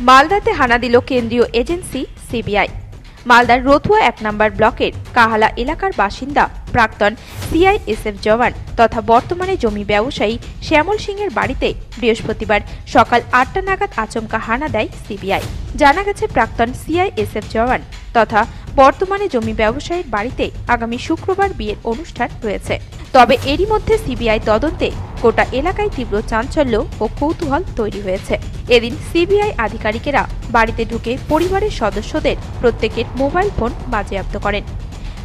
মালদাতে হানা দিল কেন্দ্রীয় এজেন্সি সিবিআই। মালদার রতুয়া ১ নম্বর ব্লকের কাহালা এলাকার বাসিন্দা প্রাক্তন সিআইএসএফ জওয়ান তথা বর্তমানে জমি ব্যবসায়ী শ্যামল সিংয়ের বাড়িতে বৃহস্পতিবার সকাল ৮টা নাগাদ আচমকা হানা দেয় সিবিআই। জানা গেছে, প্রাক্তন সিআইএসএফ জওয়ান তথা বর্তমানে জমি ব্যবসায়ীর বাড়িতে আগামী শুক্রবার বিয়ের অনুষ্ঠান রয়েছে। তবে এরই মধ্যে সিবিআই তদন্তে গোটা এলাকায় তীব্র চাঞ্চল্য ও কৌতূহল তৈরি হয়েছে। এদিন সিবিআই আধিকারিকেরা বাড়িতে ঢুকে পরিবারের সদস্যদের প্রত্যেকের মোবাইল ফোন বাজেয়াপ্ত করেন।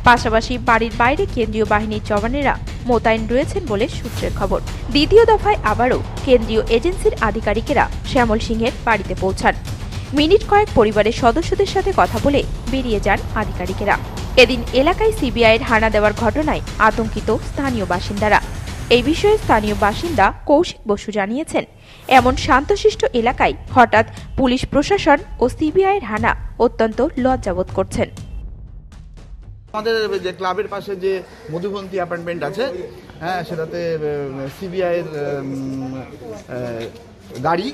পাশাপাশি বাড়ির বাইরে কেন্দ্রীয় বাহিনীর জওয়ানেরা মোতায়েন রয়েছেন বলে সূত্রের খবর। দ্বিতীয় দফায় আবারও কেন্দ্রীয় এজেন্সির আধিকারিকেরা শ্যামল সিংয়ের বাড়িতে পৌঁছান। মিনিট কয়েক পরিবারের সদস্যদের সাথে কথা বলে বেরিয়ে যান আধিকারিকেরা। এদিন এলাকায় সিবিআইয়ের হানা দেওয়ার ঘটনায় আতঙ্কিত স্থানীয় বাসিন্দারা। এই বিষয়ে স্থানীয় বাসিন্দা কৌশিক বসু জানিয়েছেন, এমন শান্তশিষ্ট এলাকায় হঠাৎ পুলিশ প্রশাসন ও সিবিআইয়ের হানা অত্যন্ত লজ্জাবোধ করছেন। আমাদের যে ক্লাবের পাশে যে মধুবন্তী অ্যাপার্টমেন্ট আছে, হ্যাঁ, সেটাতে সিবিআইয়ের গাড়ি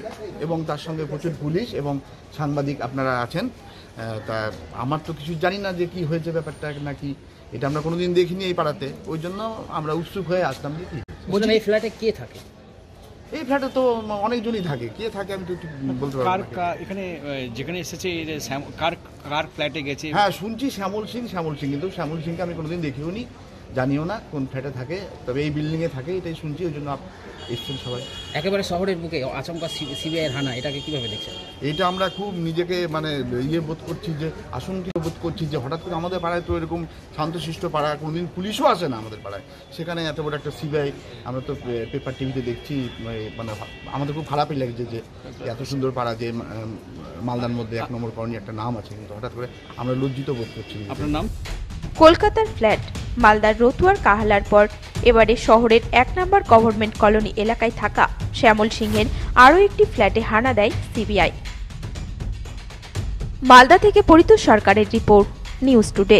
এবং তার সঙ্গে প্রচুর পুলিশ এবং সাংবাদিক আপনারা আছেন। তা আমার তো কিছু জানি না যে কি হয়েছে ব্যাপারটা নাকি, এটা আমরা কোনোদিন দেখিনি এই পাড়াতে, ওই জন্য আমরা উৎসুক হয়ে আসলাম। দেখি বলছেন এই ফ্ল্যাটে কে থাকে? এই ফ্ল্যাটে তো অনেকজনই থাকে, কে থাকে আমি তো একটু বলতে পারবো না। এখানে যেখানে এসেছে কার ফ্ল্যাটে গেছে? হ্যাঁ, শুনছি শ্যামল সিং, কিন্তু শ্যামল সিংকে আমি কোনোদিন দেখিও নি, জানিও না কোন ফ্ল্যাটে থাকে, তবে এই বিল্ডিংয়ে থাকে এটাই শুনছি, ওই জন্য এসছেন সবাই। একেবারে শহরের বুকে আচমকা সিবিআইয়ের হানা, এটাকে কিভাবে দেখছেন? এটা আমরা খুব নিজেকে বোধ করছি, যে আশঙ্কিত বোধ করছি যে হঠাৎ করে আমাদের পাড়ায় তো এরকম শান্তশিষ্ট পাড়া, কোনোদিন পুলিশও আসে না আমাদের পাড়ায়, সেখানে এত বড় একটা সিবিআই। আমরা তো পেপার টিভিতে দেখছি, আমাদের খুব খারাপই লাগছে যে এত সুন্দর পাড়া, যে মালদার মধ্যে ১ নম্বর কলোনি একটা নাম আছে, কিন্তু হঠাৎ করে আমরা লজ্জিত বোধ করছি। আপনার নাম? কলকাতার ফ্ল্যাট মালদার রতুয়ার কাহালার পর এবারে শহরের ১ নম্বর গভর্নমেন্ট কলোনি এলাকায় থাকা শ্যামল সিংয়ের আরও একটি ফ্ল্যাটে হানা দেয় সিবিআই। মালদা থেকে পরিতোষ সরকারের রিপোর্ট, নিউজ টুডে।